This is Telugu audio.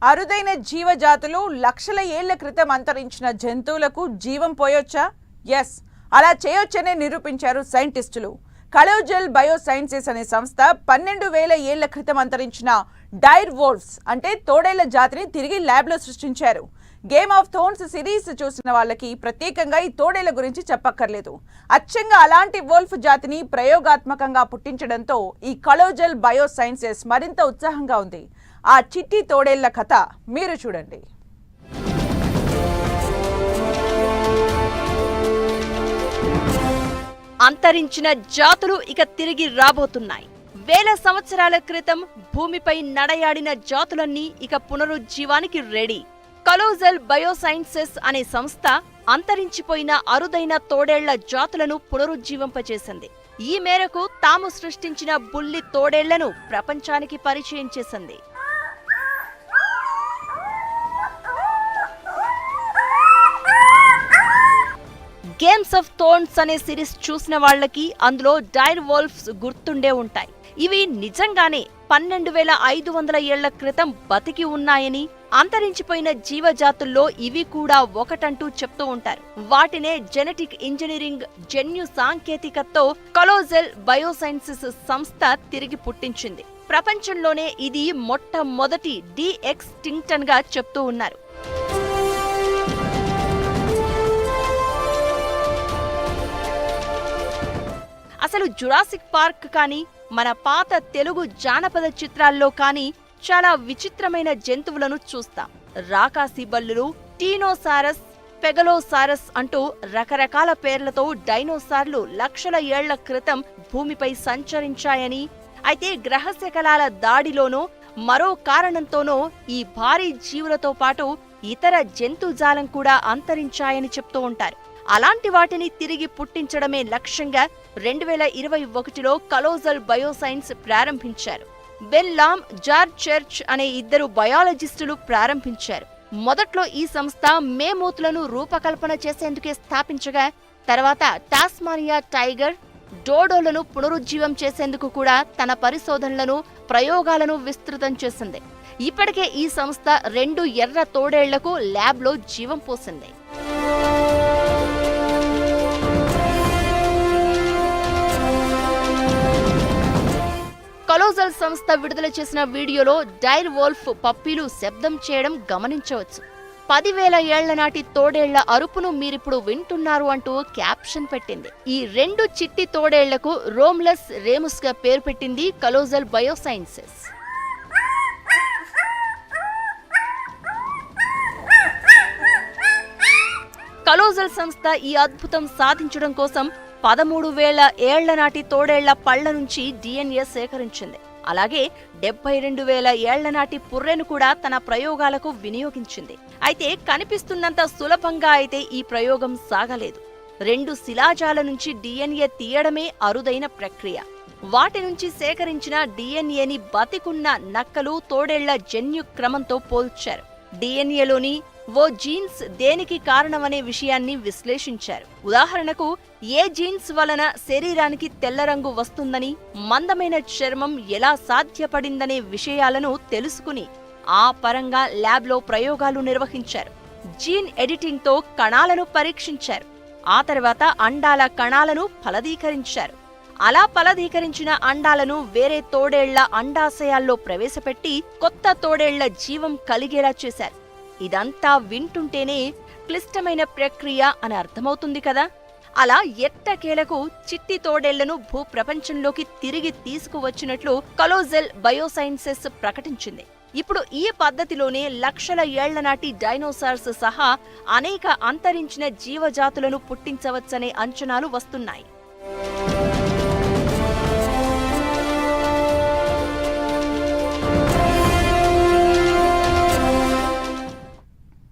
అరుదైన జీవజాతులు లక్షల ఏళ్ల క్రితం అంతరించిన జంతువులకు జీవం పోయొచ్చా? ఎస్, అలా చేయొచ్చనే నిరూపించారు సైంటిస్టులు. కలోజల్ బయోసైన్సెస్ అనే సంస్థ 12,000 ఏళ్ల క్రితం అంతరించిన డైర్ వోల్ఫ్స్ అంటే తోడేళ్ల జాతిని తిరిగి ల్యాబ్లో సృష్టించారు. గేమ్ ఆఫ్ థ్రోన్స్ సిరీస్ చూసిన వాళ్ళకి ప్రత్యేకంగా ఈ తోడేళ్ల గురించి చెప్పక్కర్లేదు. అచ్చంగా అలాంటి వోల్ఫ్ జాతిని ప్రయోగాత్మకంగా పుట్టించడంతో ఈ కలోజల్ బయోసైన్సెస్ మరింత ఉత్సాహంగా ఉంది. ఆ చిట్టి తోడేళ్ల కథ మీరు చూడండి. అంతరించిన జాతులు ఇక తిరిగి రాబోతున్నాయి. వేల సంవత్సరాల క్రితం భూమిపై నడయాడిన జాతులన్నీ ఇక పునరుజ్జీవానికి రెడీ. కలోజల్ బయోసైన్సెస్ అనే సంస్థ అంతరించిపోయిన అరుదైన తోడేళ్ల జాతులను పునరుజ్జీవింపచేసింది. ఈ మేరకు తాము సృష్టించిన బుల్లి తోడేళ్లను ప్రపంచానికి పరిచయం చేసింది. గేమ్స్ ఆఫ్ థ్రోన్స్ అనే సిరీస్ చూసిన వాళ్లకి అందులో డైర్ వోల్ఫ్స్ గుర్తుండే ఉంటాయి. ఇవి నిజంగానే 12,500 ఏళ్ల క్రితం బతికి ఉన్నాయని, అంతరించిపోయిన జీవజాతుల్లో ఇవి కూడా ఒకటంటూ చెప్తూ ఉంటారు. వాటినే జెనెటిక్ ఇంజనీరింగ్ జన్యు సాంకేతికతతో కలోజల్ బయోసైన్సెస్ సంస్థ తిరిగి పుట్టించింది. ప్రపంచంలోనే ఇది మొట్టమొదటి డీ-ఎక్స్టింక్షన్ గా చెప్తూ ఉన్నారు. అసలు జురాసిక్ పార్క్ కానీ, మన పాత తెలుగు జానపద చిత్రాల్లో కానీ చాలా విచిత్రమైన జంతువులను చూస్తాం. రాకాసి బల్లులు, టీనోసారస్, పెగలోసారస్ అంటూ రకరకాల పేర్లతో డైనోసార్లు లక్షల ఏళ్ల క్రితం భూమిపై సంచరించాయని, అయితే గ్రహశకలాల దాడిలోనో మరో కారణంతోనో ఈ భారీ జీవులతో పాటు ఇతర జంతుజాలం కూడా అంతరించాయని చెప్తూ ఉంటారు. అలాంటి వాటిని తిరిగి పుట్టించడమే లక్ష్యంగా 2021లో కలోజల్ బయోసైన్స్ ప్రారంభించారు. బెన్ లామ్, జార్జ్ చర్చ్ అనే ఇద్దరు బయాలజిస్టులు ప్రారంభించారు. మొదట్లో ఈ సంస్థ మేమూతులను రూపకల్పన చేసేందుకే స్థాపించగా, తర్వాత టాస్మానియా టైగర్, డోడోలను పునరుజ్జీవం చేసేందుకు కూడా తన పరిశోధనలను, ప్రయోగాలను విస్తృతం చేసింది. ఇప్పటికే ఈ సంస్థ 2 ఎర్ర తోడేళ్లకు ల్యాబ్లో జీవం పోసింది. కలోజల్ సంస్థ విడుదల చేసిన వీడియోలో డైర్ వోల్ఫ్ పప్పీలు శబ్దం చేయడం గమనించవచ్చు. 10,000 ఏళ్ల నాటి తోడేళ్ల అరుపును మీరిప్పుడు వింటున్నారు అంటూ క్యాప్షన్ పెట్టింది. ఈ 2 చిట్టి తోడేళ్లకు రోమ్లస్ రేముస్ గా పేరు పెట్టింది కలోజల్ బయోసైన్సెస్. కలోజల్ సంస్థ ఈ అద్భుతం సాధించడం కోసం 13,000 ఏళ్ల నాటి తోడేళ్ల పళ్ల నుంచి DNA సేకరించింది. అలాగే 72,000 ఏళ్ల నాటి పుర్రెను కూడా తన ప్రయోగాలకు వినియోగించింది. అయితే కనిపిస్తున్నంత సులభంగా అయితే ఈ ప్రయోగం సాగలేదు. 2 శిలాజాల నుంచి DNA తీయడమే అరుదైన ప్రక్రియ. వాటి నుంచి సేకరించిన DNAని బతికున్న నక్కలు, తోడేళ్ల జన్యు క్రమంతో పోల్చారు. DNAలోని ఓ జీన్స్ దేనికి కారణమనే విషయాన్ని విశ్లేషించారు. ఉదాహరణకు, ఏ జీన్స్ వలన శరీరానికి తెల్ల రంగు వస్తుందని, మందమైన చర్మం ఎలా సాధ్యపడిందనే విషయాలను తెలుసుకుని ఆ పరంగా ల్యాబ్లో ప్రయోగాలు నిర్వహించారు. జీన్ ఎడిటింగ్తో కణాలను పరీక్షించారు. ఆ తర్వాత అండాల కణాలను ఫలదీకరించారు. అలా ఫలదీకరించిన అండాలను వేరే తోడేళ్ల అండాశయాల్లో ప్రవేశపెట్టి కొత్త తోడేళ్ల జీవం కలిగేలా చేశారు. ఇదంతా వింటుంటేనే క్లిష్టమైన ప్రక్రియ అని అర్థమవుతుంది కదా. అలా ఎట్టకేలకు చిట్టి తోడేళ్లను భూప్రపంచంలోకి తిరిగి తీసుకువచ్చినట్లు కలోజల్ బయోసైన్సెస్ ప్రకటించింది. ఇప్పుడు ఈ పద్ధతిలోనే లక్షల ఏళ్ల నాటి డైనోసార్స్ సహా అనేక అంతరించిన జీవజాతులను పుట్టించవచ్చనే అంచనాలు వస్తున్నాయి.